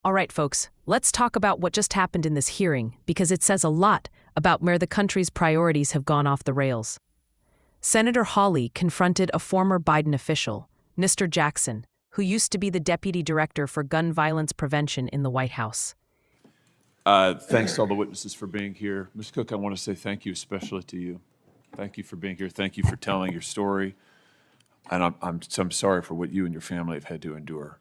All right, folks, let's talk about what just happened in this hearing because it says a lot about where the country's priorities have gone off the rails. Senator Hawley confronted a former Biden official, Mr. Jackson, who used to be the deputy director for gun violence prevention in the White House. Thanks to all the witnesses for being here. Ms. Cook, I want to say thank you especially to you. Thank you for being here. Thank you for telling your story. And I'm sorry for what you and your family have had to endure.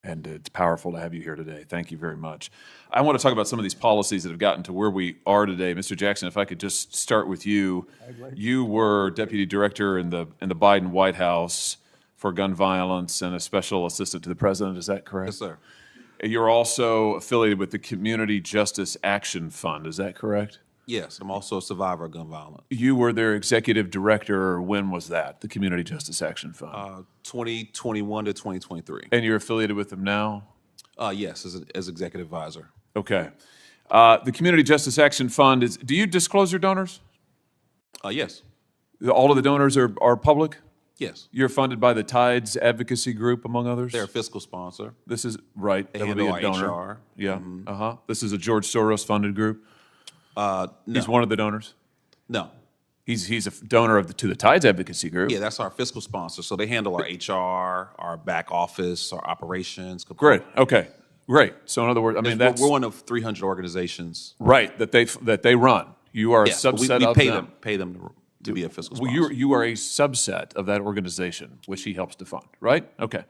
And it's powerful to have you here today. Thank you very much. I want to talk about some of these policies that have gotten to where we are today. Mr. Jackson, if I could just start with you. You were deputy director in the Biden White House for gun violence and a special assistant to the president. Is that correct? Yes, sir. You're also affiliated with the Community Justice Action Fund. Is that correct? Yes, I'm also a survivor of gun violence. You were their executive director. When was that, the Community Justice Action Fund? 2021 to 2023. And you're affiliated with them now? Yes, as executive advisor. Okay. The Community Justice Action Fund is, do you disclose your donors? Yes. All of the donors are public? Yes. You're funded by the Tides Advocacy Group, among others? They're a fiscal sponsor. This is, right, They that would be handle a our donor. HR. Yeah, This is a George Soros funded group? No. He's one of the donors? No. He's a donor to the Tides Advocacy Group? Yeah, that's our fiscal sponsor. So they handle our HR, our back office, our operations. Great, okay, great. So in other words, I mean, that's... We're one of 300 organizations. Right, that they run. You are a Yes, but subset we of pay them to be a fiscal sponsor. Well, you are a subset of that organization, which he helps to fund, right? Okay.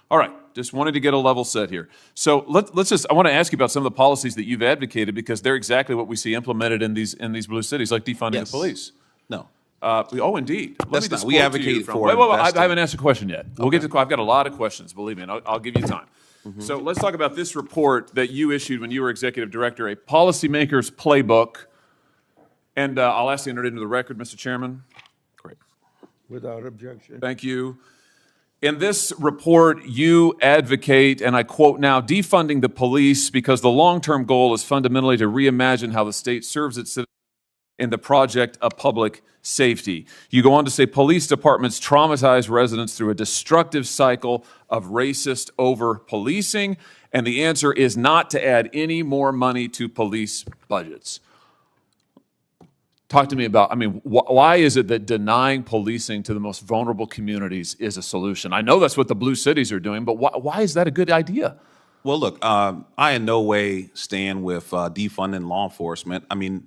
All right. Just wanted to get a level set here. So let's just, I want to ask you about some of the policies that you've advocated because they're exactly what we see implemented in these blue cities, like defunding the police. No. Oh, indeed. That's not. We advocate for Wait, I investing. haven't asked a question yet. We'll get to, I've got a lot of questions, believe me, and I'll give you time. So let's talk about this report that you issued when you were executive director, a policymaker's playbook. And I'll ask you to enter it into the record, Mr. Chairman. Great. Without objection. Thank you. In this report, you advocate, and I quote now, defunding the police because the long-term goal is fundamentally to reimagine how the state serves its citizens in the project of public safety. You go on to say police departments traumatize residents through a destructive cycle of racist over-policing, and the answer is not to add any more money to police budgets. Talk to me about, I mean, why is it that denying policing to the most vulnerable communities is a solution? I know that's what the blue cities are doing, but why is that a good idea? Well, look, I in no way stand with defunding law enforcement. I mean,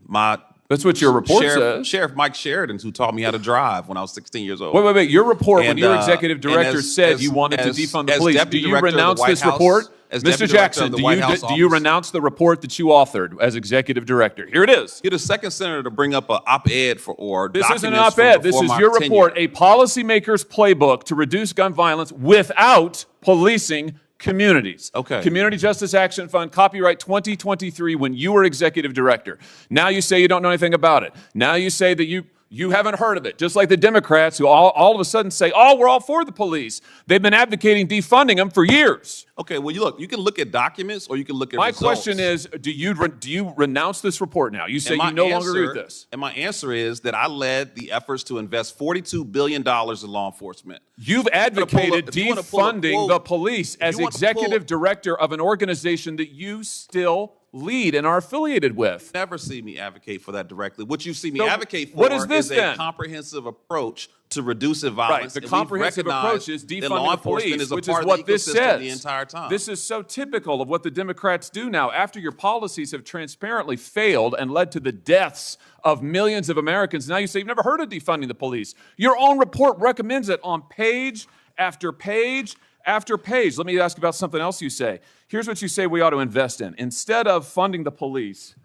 That's what your report says. Sheriff Mike Sheridan, who taught me how to drive when I was 16 years old. Wait. Your report, when you were executive director, said you wanted to defund the police. Do you renounce this report? Mr. Jackson, do you renounce the report that you authored as executive director? Here it is. You're the second senator to bring up an op-ed or This isn't an documents op-ed. This from is before your my report, tenure. a policymaker's playbook to reduce gun violence without policing communities. Okay. Community Justice Action Fund, copyright 2023, when you were executive director. Now you say you don't know anything about it. Now you say that you haven't heard of it, just like the Democrats who all of a sudden say, oh, we're all for the police. They've been advocating defunding them for years. Okay, well, you can look at documents or you can look at My results. question is, do you renounce this report now? You say you no longer agree with this. And my answer is that I led the efforts to invest $42 billion in law enforcement. You've advocated defunding the police as executive director of an organization that you still lead and are affiliated with. Never see me advocate for that directly. What you see me advocate for what is this is then? a comprehensive approach to reducing violence. Right, the comprehensive approach is defunding the police, which is what this says. The entire time. This is so typical of what the Democrats do now. After your policies have transparently failed and led to the deaths of millions of Americans, now you say you've never heard of defunding the police. Your own report recommends it on page after page after page. Let me ask about something else you say. Here's what you say we ought to invest in. Instead of funding the police,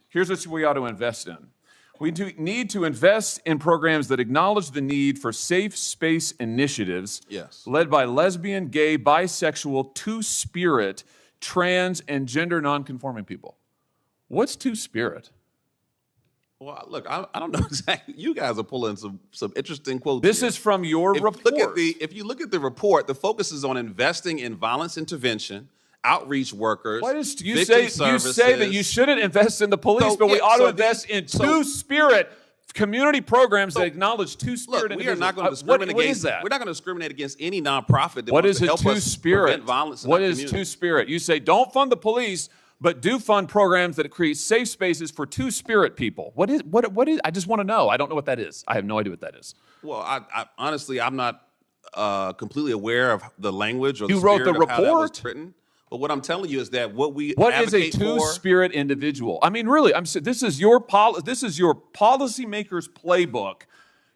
here's what we ought to invest in. We need to invest in programs that acknowledge the need for safe space initiatives led by lesbian, gay, bisexual, two-spirit, trans, and gender nonconforming people. What's two-spirit? Well, look, I don't know exactly. You guys are pulling some interesting quotes. This here. is from your report. If you look at the report, the focus is on investing in violence intervention, outreach workers. What is you say? You say that you shouldn't invest in the police, but we ought to invest in two-spirit Community programs that acknowledge two-spirit Look, we are individuals. not going to discriminate What is that? We're not going to discriminate against any nonprofit that What wants is to a help us two-spirit? prevent violence in What our is community. two-spirit? You say don't fund the police, but do fund programs that create safe spaces for two-spirit people. What is? I just want to know. I don't know what that is. I have no idea what that is. Well, I honestly, I'm not completely aware of the language or the You wrote spirit the of how that was report? written. But what I'm telling you is that what we What is a advocate for. two-spirit individual? I mean, really, this is your policymaker's playbook.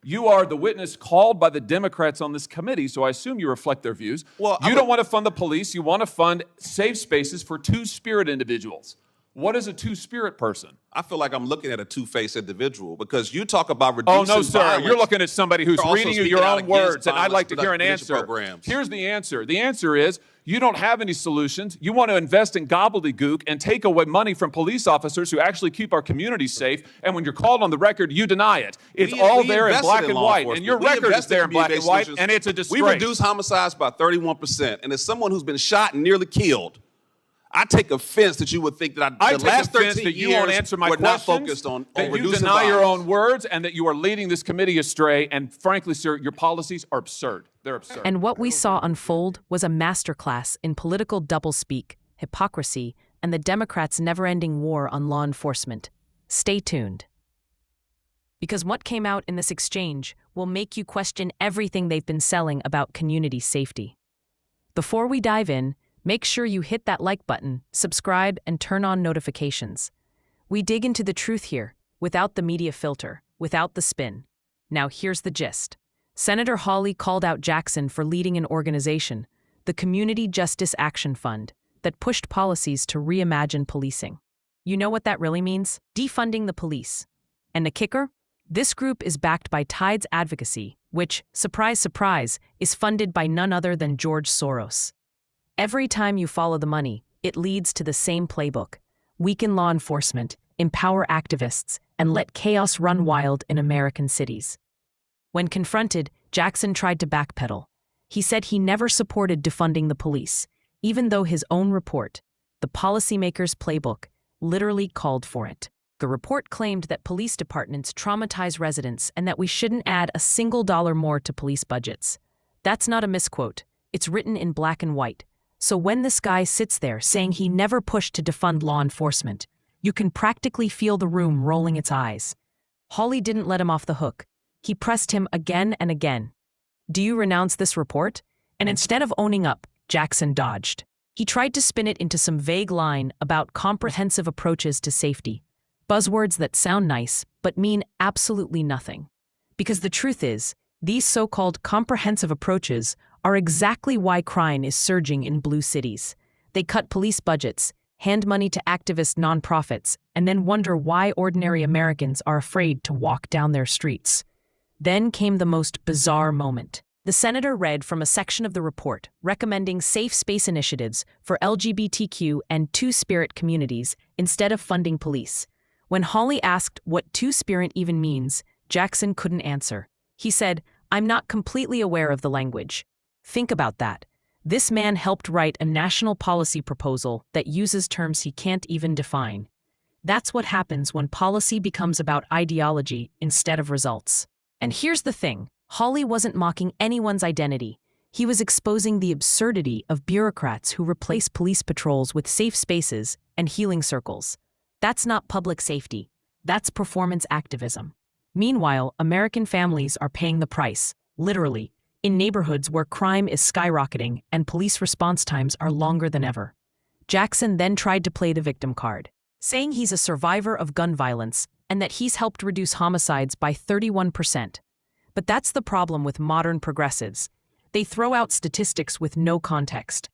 You are the witness called by the Democrats on this committee, so I assume you reflect their views. Well, you don't want to fund the police. You want to fund safe spaces for two-spirit individuals. What is a two-spirit person? I feel like I'm looking at a two-faced individual because you talk about Oh, reducing no, sir. violence. You're looking at somebody who's You're also reading you speaking your out own against words, and I'd like to hear an violence answer. programs. Here's the answer. The answer is you don't have any solutions. You want to invest in gobbledygook and take away money from police officers who actually keep our communities safe, and when you're called on the record, you deny it. It's all there in invested black in and law white, enforcement. and your We record is invested there in in black and community-based white, solutions. and it's a disgrace. We reduced homicides by 31%, and as someone who's been shot and nearly killed, I take offense that you would think that I the take last offense 13 that you years won't answer my were not questions, focused on that you reducing deny your violence. own words, and that you are leading this committee astray. And frankly, sir, your policies are absurd. They're absurd. And what we saw unfold was a masterclass in political doublespeak, hypocrisy, and the Democrats' never-ending war on law enforcement. Stay tuned. Because what came out in this exchange will make you question everything they've been selling about community safety. Before we dive in, make sure you hit that like button, subscribe, and turn on notifications. We dig into the truth here, without the media filter, without the spin. Now here's the gist. Senator Hawley called out Jackson for leading an organization, the Community Justice Action Fund, that pushed policies to reimagine policing. You know what that really means? Defunding the police. And the kicker? This group is backed by Tides Advocacy, which, surprise, surprise, is funded by none other than George Soros. Every time you follow the money, it leads to the same playbook: weaken law enforcement, empower activists, and let chaos run wild in American cities. When confronted, Jackson tried to backpedal. He said he never supported defunding the police, even though his own report, the Policymaker's Playbook, literally called for it. The report claimed that police departments traumatize residents and that we shouldn't add a single dollar more to police budgets. That's not a misquote. It's written in black and white. So when this guy sits there saying he never pushed to defund law enforcement, you can practically feel the room rolling its eyes. Hawley didn't let him off the hook. He pressed him again and again. Do you renounce this report? And instead of owning up, Jackson dodged. He tried to spin it into some vague line about comprehensive approaches to safety. Buzzwords that sound nice, but mean absolutely nothing. Because the truth is, these so-called comprehensive approaches are exactly why crime is surging in blue cities. They cut police budgets, hand money to activist nonprofits, and then wonder why ordinary Americans are afraid to walk down their streets. Then came the most bizarre moment. The senator read from a section of the report recommending safe space initiatives for LGBTQ and two-spirit communities instead of funding police. When Hawley asked what two-spirit even means, Jackson couldn't answer. He said, "I'm not completely aware of the language." Think about that. This man helped write a national policy proposal that uses terms he can't even define. That's what happens when policy becomes about ideology instead of results. And here's the thing. Hawley wasn't mocking anyone's identity. He was exposing the absurdity of bureaucrats who replace police patrols with safe spaces and healing circles. That's not public safety. That's performance activism. Meanwhile, American families are paying the price, literally, in neighborhoods where crime is skyrocketing and police response times are longer than ever. Jackson then tried to play the victim card, saying he's a survivor of gun violence and that he's helped reduce homicides by 31%. But that's the problem with modern progressives. They throw out statistics with no context.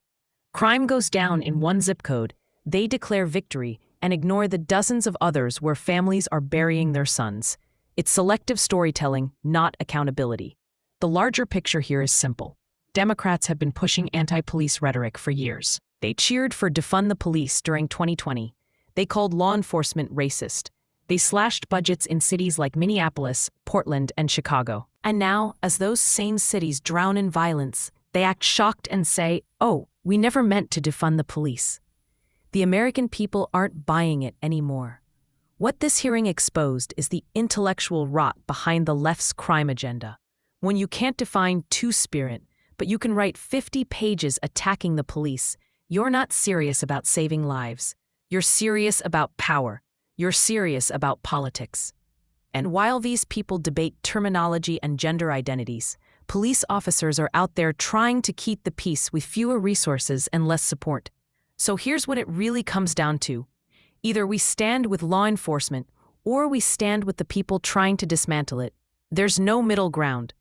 Crime goes down in one zip code, they declare victory and ignore the dozens of others where families are burying their sons. It's selective storytelling, not accountability. The larger picture here is simple. Democrats have been pushing anti-police rhetoric for years. They cheered for defund the police during 2020. They called law enforcement racist. They slashed budgets in cities like Minneapolis, Portland, and Chicago. And now, as those same cities drown in violence, they act shocked and say, "Oh, we never meant to defund the police." The American people aren't buying it anymore. What this hearing exposed is the intellectual rot behind the left's crime agenda. When you can't define two-spirit, but you can write 50 pages attacking the police, you're not serious about saving lives. You're serious about power. You're serious about politics. And while these people debate terminology and gender identities, police officers are out there trying to keep the peace with fewer resources and less support. So here's what it really comes down to. Either we stand with law enforcement, or we stand with the people trying to dismantle it. There's no middle ground.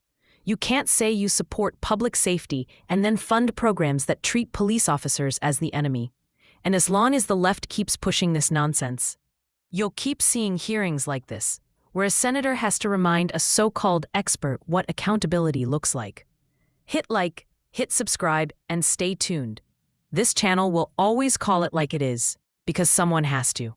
You can't say you support public safety and then fund programs that treat police officers as the enemy. And as long as the left keeps pushing this nonsense, you'll keep seeing hearings like this, where a senator has to remind a so-called expert what accountability looks like. Hit like, hit subscribe, and stay tuned. This channel will always call it like it is, because someone has to.